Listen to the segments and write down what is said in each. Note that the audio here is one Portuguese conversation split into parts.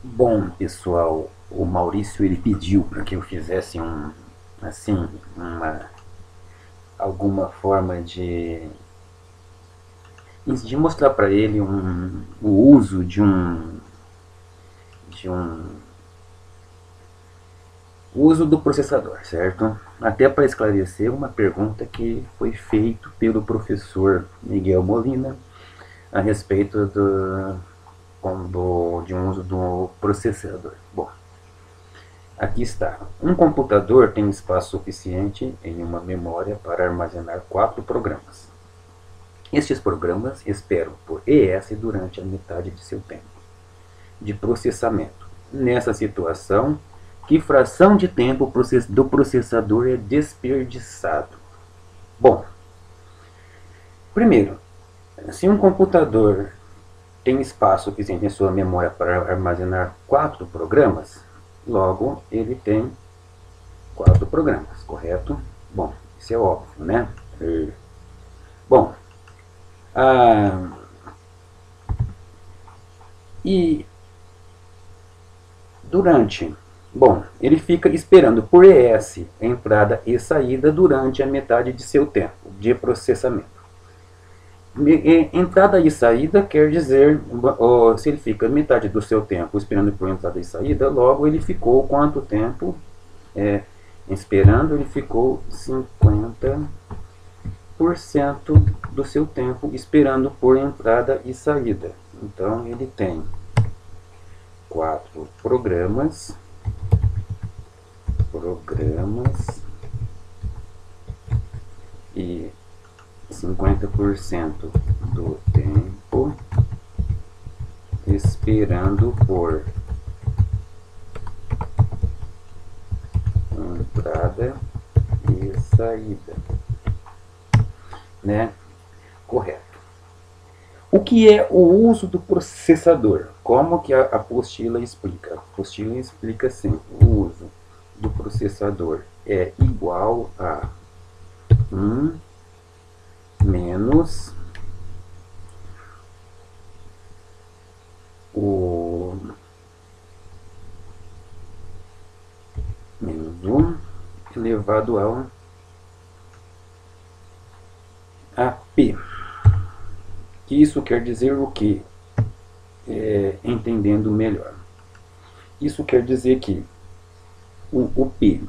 Bom, pessoal, o Maurício ele pediu para que eu fizesse alguma forma de mostrar para ele o uso de um uso do processador, certo? Até para esclarecer uma pergunta que foi feita pelo professor Miguel Molina a respeito de um uso do processador. Bom, aqui está. Um computador tem espaço suficiente em uma memória para armazenar 4 programas. Estes programas esperam por ES durante a metade de seu tempo de processamento. Nessa situação, que fração de tempo do processador é desperdiçado? Bom, primeiro, se um computador tem espaço suficiente em sua memória para armazenar 4 programas, logo ele tem 4 programas, correto? Bom, isso é óbvio, né? Bom, ah, e durante, bom, ele fica esperando por ES, entrada e saída, durante a metade de seu tempo de processamento. Entrada e saída quer dizer, se ele fica metade do seu tempo esperando por entrada e saída, logo ele ficou quanto tempo esperando? Ele ficou 50% do seu tempo esperando por entrada e saída. Então ele tem 4 programas e 50% do tempo esperando por entrada e saída, né? Correto. O que é o uso do processador? Como que a apostila explica? A apostila explica assim: o uso do processador é igual a 1 menos o menos 1 elevado ao AP. Que isso quer dizer o que? Entendendo melhor. Isso quer dizer que o P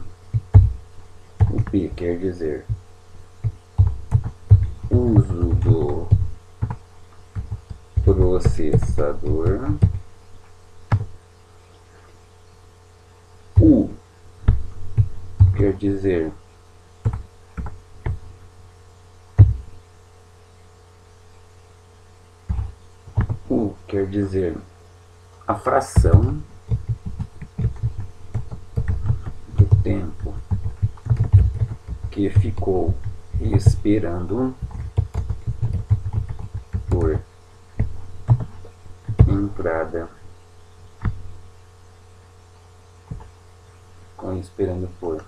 quer dizer uso do processador. U quer dizer a fração do tempo que ficou esperando por entrada esperando por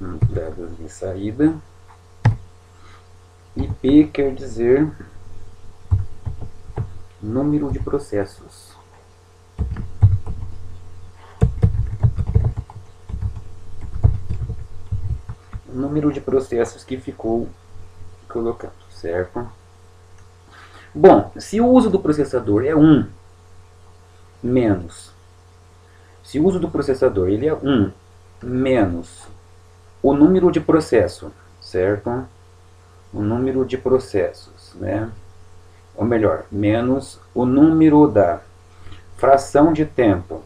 entrada e saída. E P quer dizer número de processos. O número de processos que ficou colocado, certo? Bom, se o uso do processador é 1 menos, se o uso do processador ele é 1 menos o número de processo, certo? O número de processos, né? Ou melhor, menos o número da fração de tempo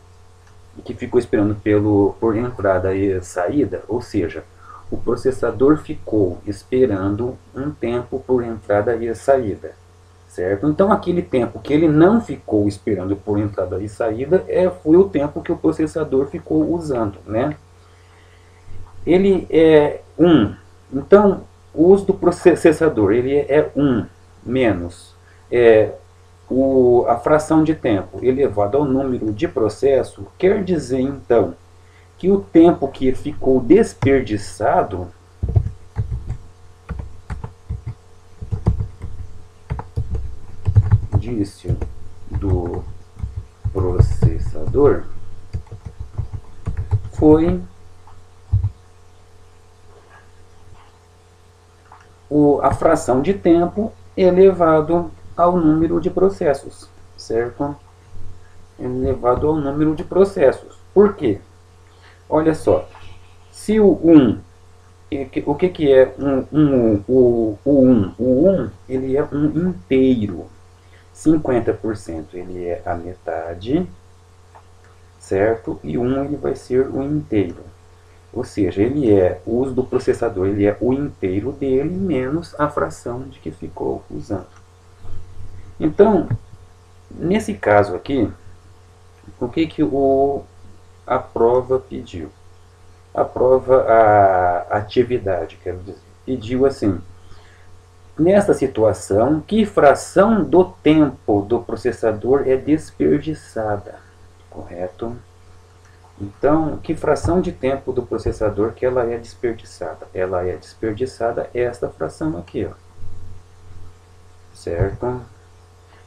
que ficou esperando por entrada e saída, ou seja, o processador ficou esperando um tempo por entrada e saída, certo? Então aquele tempo que ele não ficou esperando por entrada e saída foi o tempo que o processador ficou usando, né? Ele é 1. Então o uso do processador ele é 1 menos a fração de tempo elevado ao número de processo, quer dizer então que o tempo que ficou desperdiçado desperdício do processador foi a fração de tempo elevado ao número de processos, certo? Elevado ao número de processos. Por quê? Olha só, se o 1, o que é o 1? O 1 ele é um inteiro. 50% ele é a metade, certo? E 1 ele vai ser o inteiro. Ou seja, o uso do processador ele é o inteiro dele menos a fração de que ficou usando. Então, nesse caso aqui, o que a prova pediu? A atividade, quero dizer, pediu assim: nesta situação, que fração do tempo do processador é desperdiçada? Correto? Então, que fração de tempo do processador que ela é desperdiçada? Ela é desperdiçada esta fração aqui, ó. Certo?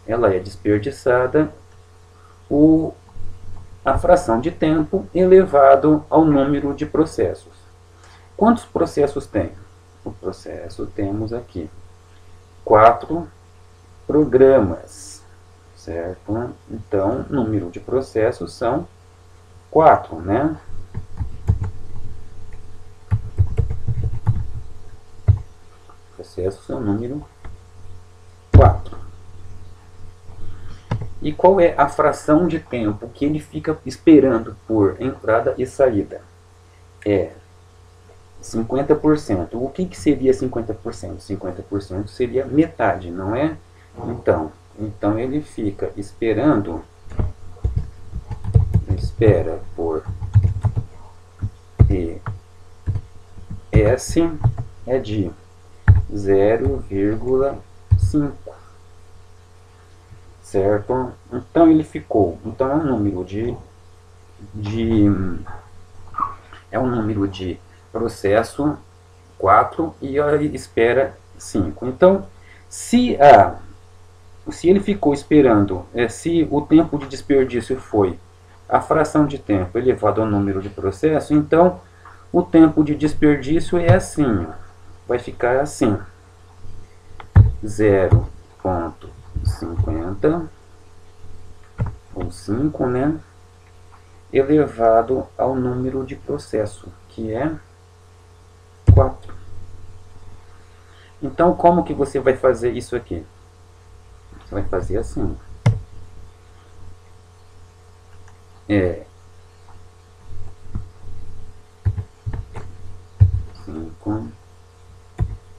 Ela é desperdiçada a fração de tempo elevado ao número de processos. Quantos processos tem? O processo temos aqui 4 programas, certo? Então, número de processos são 4, né? Processos são número 4. E qual é a fração de tempo que ele fica esperando por entrada e saída? É 50%. O que seria 50%? 50% seria metade, não é? Então ele fica esperando, espera por ES é de 0,5. Certo? Então ele ficou. Então é um número é um número de processo 4 e a espera 5. Então, se ele ficou esperando, se o tempo de desperdício foi a fração de tempo elevado ao número de processo, então o tempo de desperdício é assim, ó, vai ficar assim: 0,50 ou 5, né, elevado ao número de processo, que é 4. Então, como que você vai fazer isso aqui? Você vai fazer assim. 5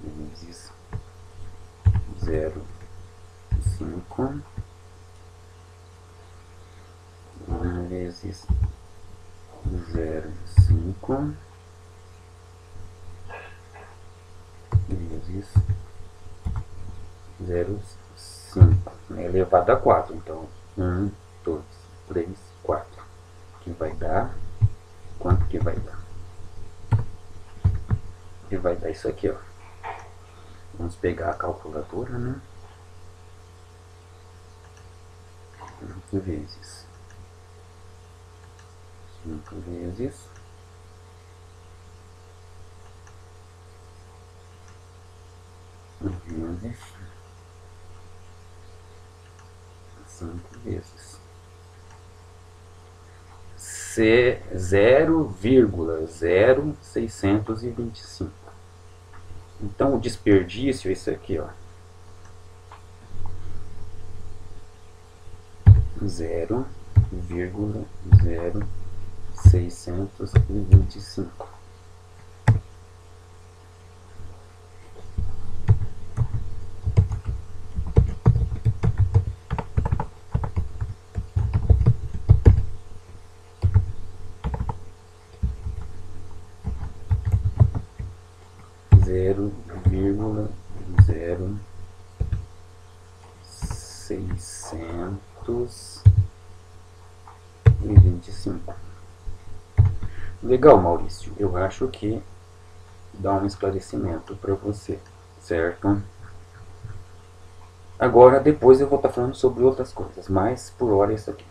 vezes 0,5 vezes 0,5 vezes 0,5 elevado a 4. Então, 1, 2, 3, 4. Que vai dar? Quanto que vai dar? Que vai dar isso aqui, ó. Vamos pegar a calculadora, né? 5 vezes 5 vezes 5 vezes 0,0625. Então o desperdício é isso aqui, ó. 0,0625. Zero vírgula 0,625. Legal, Maurício. Eu acho que dá um esclarecimento para você, certo? Agora, depois eu vou estar falando sobre outras coisas, mas por hora é isso aqui.